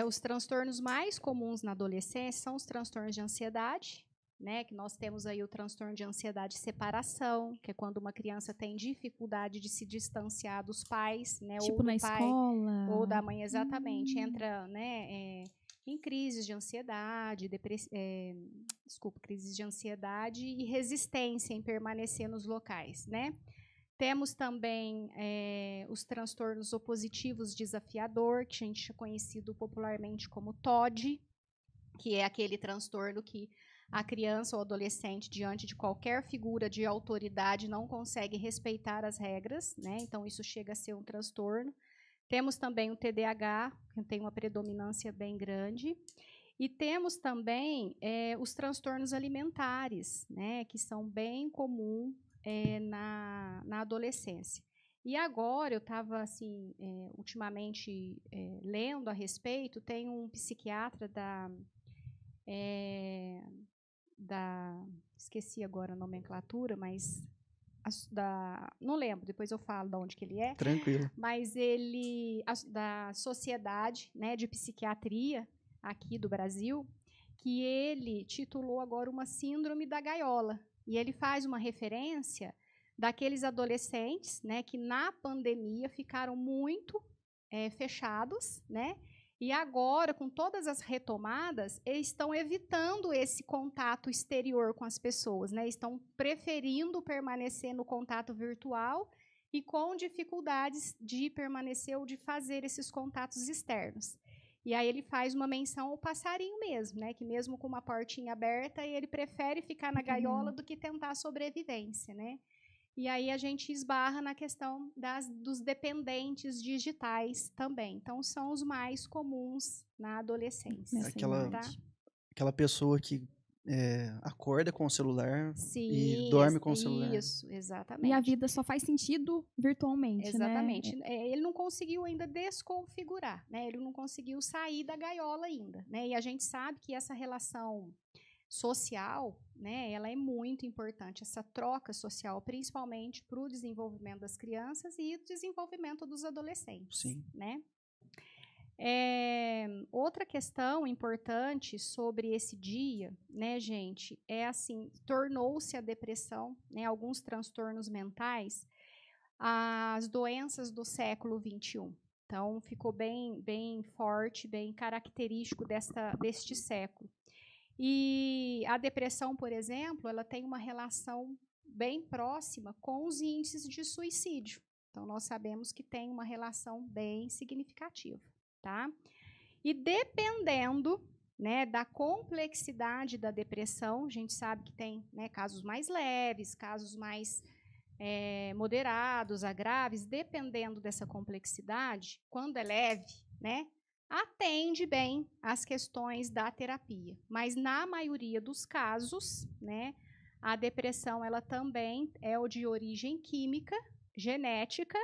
Os transtornos mais comuns na adolescência são os transtornos de ansiedade, né, que nós temos aí o transtorno de ansiedade de separação, que é quando uma criança tem dificuldade de se distanciar dos pais, né, Tipo ou do na pai escola. ou da mãe, exatamente, entra, né, em crises de ansiedade, crises de ansiedade e resistência em permanecer nos locais, né? Temos também os transtornos opositivos desafiador, que a gente é conhecido popularmente como TOD, que é aquele transtorno que a criança ou adolescente, diante de qualquer figura de autoridade, não consegue respeitar as regras, né? Então, isso chega a ser um transtorno. Temos também o TDAH, que tem uma predominância bem grande. E temos também os transtornos alimentares, né, que são bem comuns na adolescência. E agora, eu estava, assim, ultimamente lendo a respeito, tem um psiquiatra esqueci agora a nomenclatura, mas não lembro, depois eu falo de onde que ele é. Tranquilo. Mas da Sociedade, né, de Psiquiatria aqui do Brasil, que ele titulou agora uma síndrome da gaiola. E ele faz uma referência daqueles adolescentes, né, que na pandemia ficaram muito fechados, né? E agora, com todas as retomadas, eles estão evitando esse contato exterior com as pessoas, né? Estão preferindo permanecer no contato virtual e com dificuldades de permanecer ou de fazer esses contatos externos. E aí ele faz uma menção ao passarinho mesmo, né? Que mesmo com uma portinha aberta, ele prefere ficar na gaiola do que tentar a sobrevivência, né? E aí a gente esbarra na questão dos dependentes digitais também. Então, são os mais comuns na adolescência. Aquela pessoa que acorda com o celular e Sim, dorme com o celular. Isso, exatamente. E a vida só faz sentido virtualmente, exatamente, né? Ele não conseguiu ainda desconfigurar, né? Ele não conseguiu sair da gaiola ainda, né? E a gente sabe que essa relação social, né, ela é muito importante, essa troca social, principalmente para o desenvolvimento das crianças e o desenvolvimento dos adolescentes. Sim. Né? Outra questão importante sobre esse dia, né, gente, é assim, tornou-se a depressão, né, alguns transtornos mentais, as doenças do século XXI. Então, ficou bem forte, bem característico deste século. E a depressão, por exemplo, ela tem uma relação bem próxima com os índices de suicídio. Então, nós sabemos que tem uma relação bem significativa, tá? E dependendo, né, da complexidade da depressão, a gente sabe que tem, né, casos mais leves, casos mais moderados a graves, dependendo dessa complexidade, quando é leve, né, atende bem às questões da terapia. Mas, na maioria dos casos, né, a depressão ela também é de origem química, genética,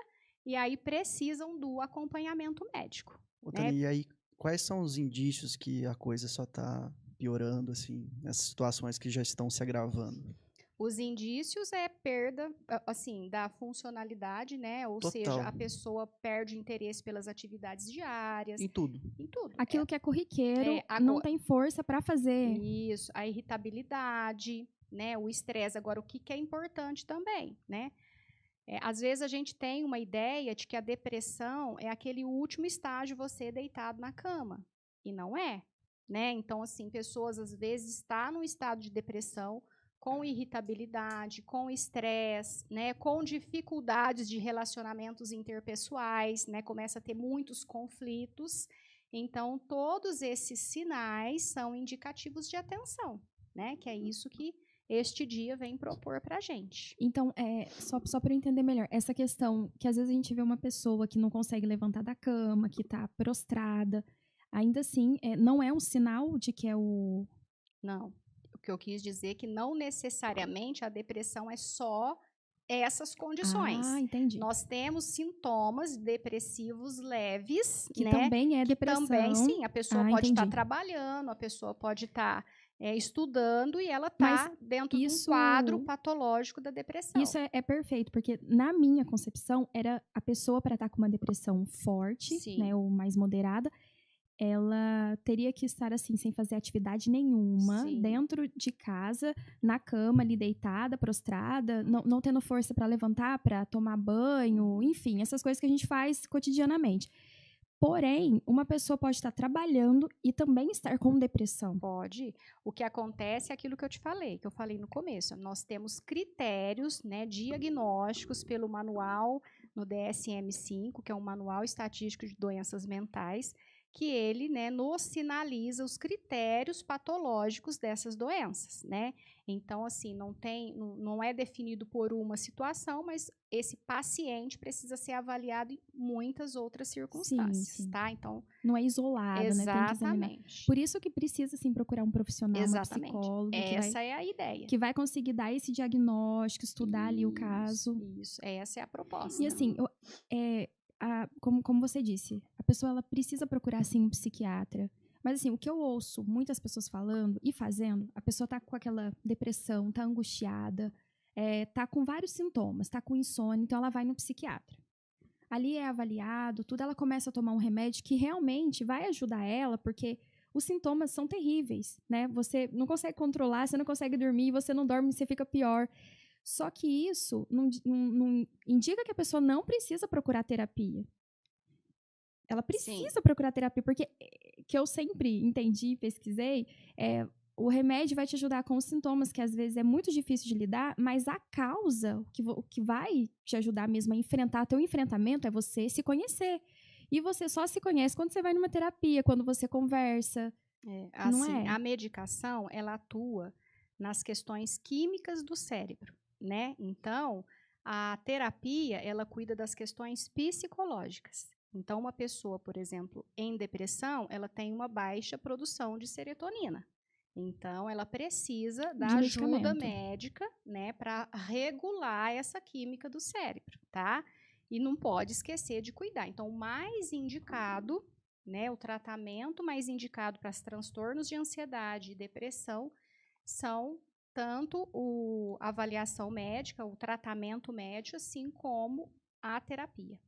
e aí precisam do acompanhamento médico. Né? E aí, quais são os indícios que a coisa só está piorando, assim, nessas situações que já estão se agravando? Os indícios é perda, assim, da funcionalidade, né? Ou Total. seja, a pessoa perde interesse pelas atividades diárias. Em tudo. Em tudo. Aquilo que é corriqueiro não tem força para fazer. Isso, a irritabilidade, né? O estresse. Agora, o que é importante também, né? Às vezes a gente tem uma ideia de que a depressão é aquele último estágio, você deitado na cama. E não é, né? Então, assim, pessoas às vezes estão num estado de depressão com irritabilidade, com estresse, né, com dificuldades de relacionamentos interpessoais, né, começa a ter muitos conflitos. Então, todos esses sinais são indicativos de atenção, né, que é isso que este dia vem propor para a gente. Então, só para eu entender melhor, essa questão que às vezes a gente vê uma pessoa que não consegue levantar da cama, que está prostrada, ainda assim, não é um sinal de que é o... Não. O que eu quis dizer é que não necessariamente a depressão é só essas condições. Ah, entendi. Nós temos sintomas depressivos leves, que né? também é que depressão. Também, sim, a pessoa pode estar trabalhando, a pessoa pode estar estudando e ela está dentro de um quadro patológico da depressão. Isso é perfeito, porque na minha concepção era a pessoa para estar com uma depressão forte, né, ou mais moderada, ela teria que estar assim, sem fazer atividade nenhuma, Sim. dentro de casa, na cama, ali deitada, prostrada, não tendo força para levantar, para tomar banho, enfim, essas coisas que a gente faz cotidianamente. Porém, uma pessoa pode estar trabalhando e também estar com depressão. Pode. O que acontece é aquilo que eu falei no começo. Nós temos critérios, né, diagnósticos pelo manual no DSM-5, que é um manual estatístico de doenças mentais, que ele, né, nos sinaliza os critérios patológicos dessas doenças, né? Então, assim, não é definido por uma situação, mas esse paciente precisa ser avaliado em muitas outras circunstâncias, sim. tá? Então, Não é isolado, né? Tem que examinar. exatamente. Por isso que precisa, assim, procurar um profissional, uma Exatamente. psicóloga, Essa é a ideia. que vai conseguir dar esse diagnóstico, estudar ali o caso. Isso, essa é a proposta. E assim, como você disse, a pessoa ela precisa procurar, sim, um psiquiatra. Mas assim, o que eu ouço muitas pessoas falando e fazendo, a pessoa tá com aquela depressão, tá angustiada, tá com vários sintomas, tá com insônia, então ela vai no psiquiatra. Ali é avaliado, tudo, ela começa a tomar um remédio que realmente vai ajudar ela, porque os sintomas são terríveis, né? Você não consegue controlar, você não consegue dormir, você não dorme, você fica pior. Só que isso não indica que a pessoa não precisa procurar terapia. Ela precisa procurar terapia, porque que eu sempre entendi, pesquisei, o remédio vai te ajudar com os sintomas, que às vezes é muito difícil de lidar, mas a causa, o que vai te ajudar mesmo a enfrentar, teu enfrentamento é você se conhecer. E você só se conhece quando você vai numa terapia, quando você conversa. Não Assim, é? a medicação, ela atua nas questões químicas do cérebro, né? Então, a terapia, ela cuida das questões psicológicas. Então, uma pessoa, por exemplo, em depressão, ela tem uma baixa produção de serotonina. Então, ela precisa da ajuda médica, né, para regular essa química do cérebro, tá? E não pode esquecer de cuidar. Então, o mais indicado, né, o tratamento mais indicado para os transtornos de ansiedade e depressão são tanto a avaliação médica, o tratamento médico, assim como a terapia.